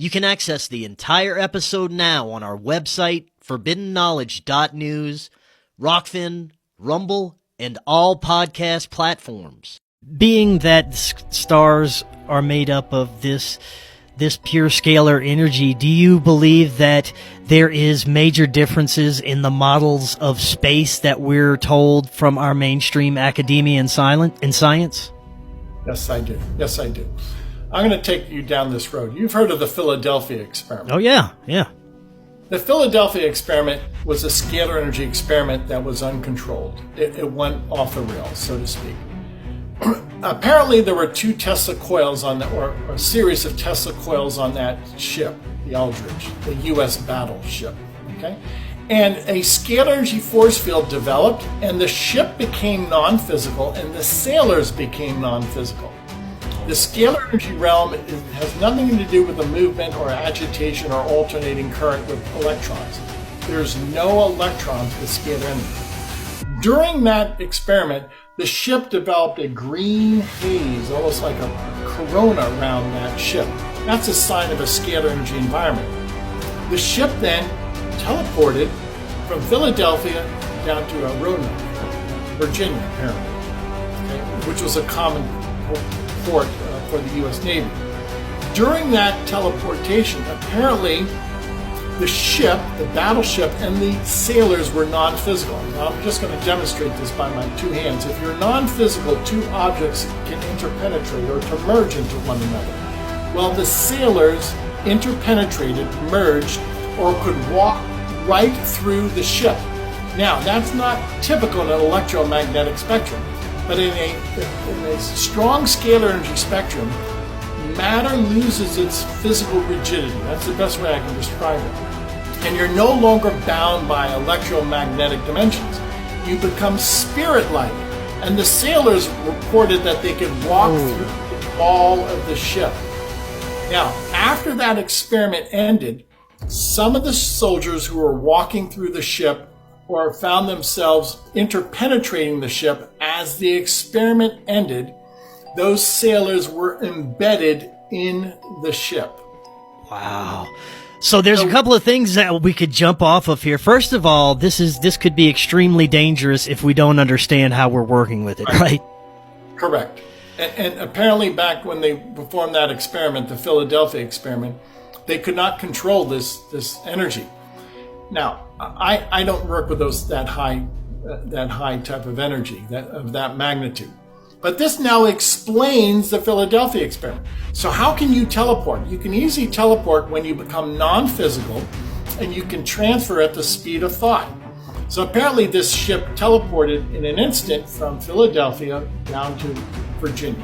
You can access the entire episode now on our website, forbiddenknowledge.news, Rokfin, Rumble, and all podcast platforms. Being that stars are made up of this pure scalar energy, do you believe that there is major differences in the models of space that we're told from our mainstream academia and science? Yes, I do. I'm going to take you down this road. You've heard of the Philadelphia experiment. Oh, yeah. The Philadelphia experiment was a scalar energy experiment that was uncontrolled. It went off the rails, so to speak. Apparently, there were two Tesla coils on that, or a series of Tesla coils on that ship, the Eldridge, the U.S. battleship. Okay, and a scalar energy force field developed, and the ship became non-physical, and the sailors became non-physical. The scalar energy realm has nothing to do with the movement or agitation or alternating current with electrons. There's no electrons with scalar energy. During that experiment, the ship developed a green haze, almost like a corona around that ship. That's a sign of a scalar energy environment. The ship then teleported from Philadelphia down to Roanoke, Virginia, apparently, okay, which was a common port for the U.S. Navy. During that teleportation, apparently the ship, the battleship, and the sailors were non-physical. Now, I'm just going to demonstrate this by my two hands. If you're non-physical, two objects can interpenetrate or to merge into one another. Well, the sailors interpenetrated, merged, or could walk right through the ship. Now, that's not typical in an electromagnetic spectrum, but in a strong scalar energy spectrum, matter loses its physical rigidity. That's the best way I can describe it. And you're no longer bound by electromagnetic dimensions. You become spirit-like. And the sailors reported that they could walk through the wall of the ship. Now, after that experiment ended, some of the soldiers who were walking through the ship or found themselves interpenetrating the ship as the experiment ended, those sailors were embedded in the ship. Wow. So there's a couple of things that we could jump off of here. First of all, this could be extremely dangerous if we don't understand how we're working with it, right? Correct. And apparently back when they performed that experiment, the Philadelphia experiment, they could not control this energy. Now, I don't work with that high type of energy, of that magnitude. But this now explains the Philadelphia experiment. So how can you teleport? You can easily teleport when you become non-physical, and you can transfer at the speed of thought. So apparently this ship teleported in an instant from Philadelphia down to Virginia,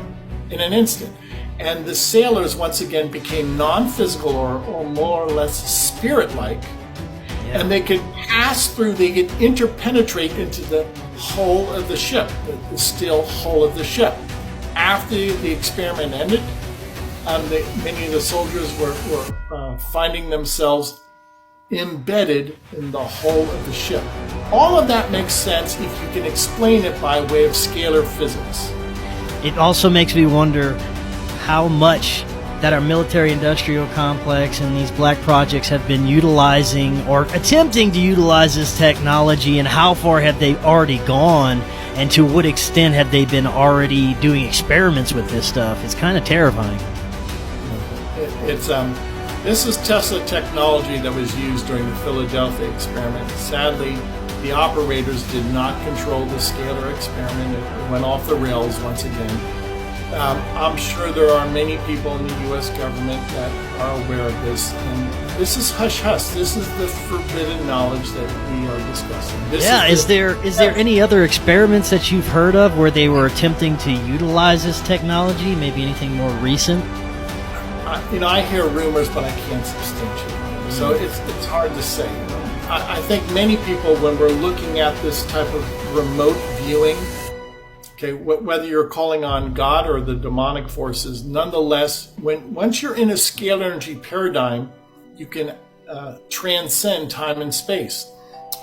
in an instant. And the sailors once again became non-physical or more or less spirit-like. Yeah. And they could pass through, they could interpenetrate into the hull of the ship, the steel hull of the ship. After the experiment ended, many of the soldiers were finding themselves embedded in the hull of the ship. All of that makes sense if you can explain it by way of scalar physics. It also makes me wonder how much that our military-industrial complex and these black projects have been utilizing or attempting to utilize this technology, and how far have they already gone, and to what extent have they been already doing experiments with this stuff. It's kind of terrifying. This is Tesla technology that was used during the Philadelphia experiment. Sadly, the operators did not control the scalar experiment. It went off the rails once again. I'm sure there are many people in the U.S. government that are aware of this, and this is hush-hush. This is the forbidden knowledge that we are discussing. Is there any other experiments that you've heard of where they were attempting to utilize this technology? Maybe anything more recent? I hear rumors, but I can't substantiate them. So it's hard to say. I think many people, when we're looking at this type of remote viewing, okay, whether you're calling on God or the demonic forces, nonetheless, once you're in a scalar energy paradigm, you can transcend time and space,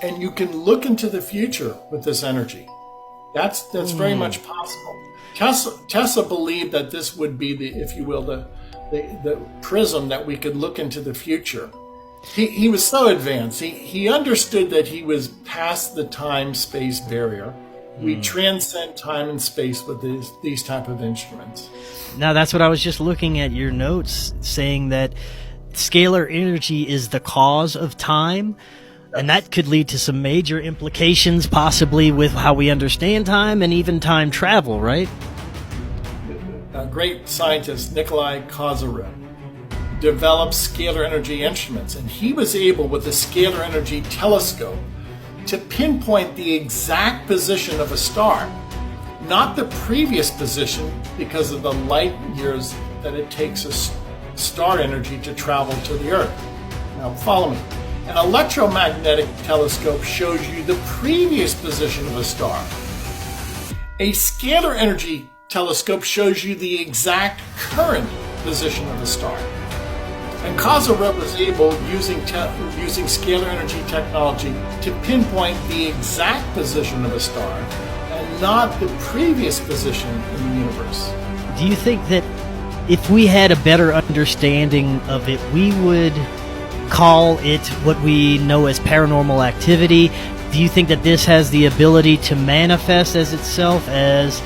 and you can look into the future with this energy. That's very much possible. Tesla believed that this would be the the prism that we could look into the future. He was so advanced. He understood that he was past the time-space barrier. We transcend time and space with these type of instruments. Now, that's what I was just looking at your notes, saying that scalar energy is the cause of time, and that could lead to some major implications, possibly with how we understand time and even time travel, right? A great scientist, Nikolai Kozyrev, developed scalar energy instruments, and he was able, with the scalar energy telescope, to pinpoint the exact position of a star, not the previous position, because of the light years that it takes a star energy to travel to the Earth. Now follow me. An electromagnetic telescope shows you the previous position of a star. A scalar energy telescope shows you the exact current position of a star. And Kozyrev was able, using scalar energy technology, to pinpoint the exact position of a star and not the previous position in the universe. Do you think that if we had a better understanding of it, we would call it what we know as paranormal activity? Do you think that this has the ability to manifest as itself as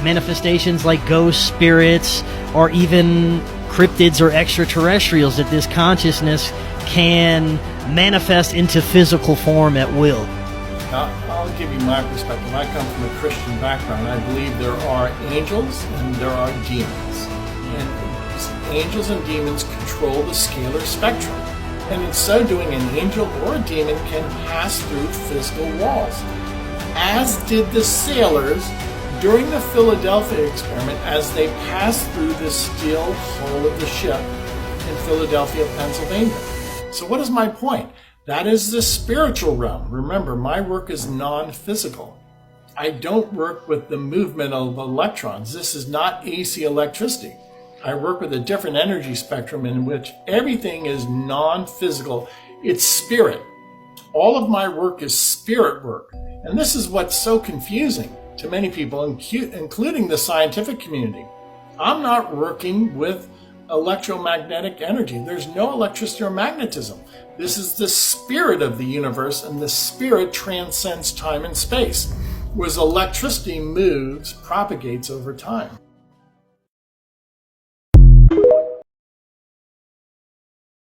manifestations like ghost spirits or even cryptids or extraterrestrials, that this consciousness can manifest into physical form at will? I'll give you my perspective. I come from a Christian background. I believe there are angels and there are demons. And angels and demons control the scalar spectrum. And in so doing, an angel or a demon can pass through physical walls, as did the sailors during the Philadelphia experiment as they passed through the steel hull of the ship in Philadelphia, Pennsylvania. So what is my point? That is the spiritual realm. Remember, my work is non-physical. I don't work with the movement of electrons. This is not AC electricity. I work with a different energy spectrum in which everything is non-physical. It's spirit. All of my work is spirit work. And this is what's so confusing to many people, including the scientific community. I'm not working with electromagnetic energy. There's no electricity or magnetism. This is the spirit of the universe, and the spirit transcends time and space, whereas electricity moves, propagates over time.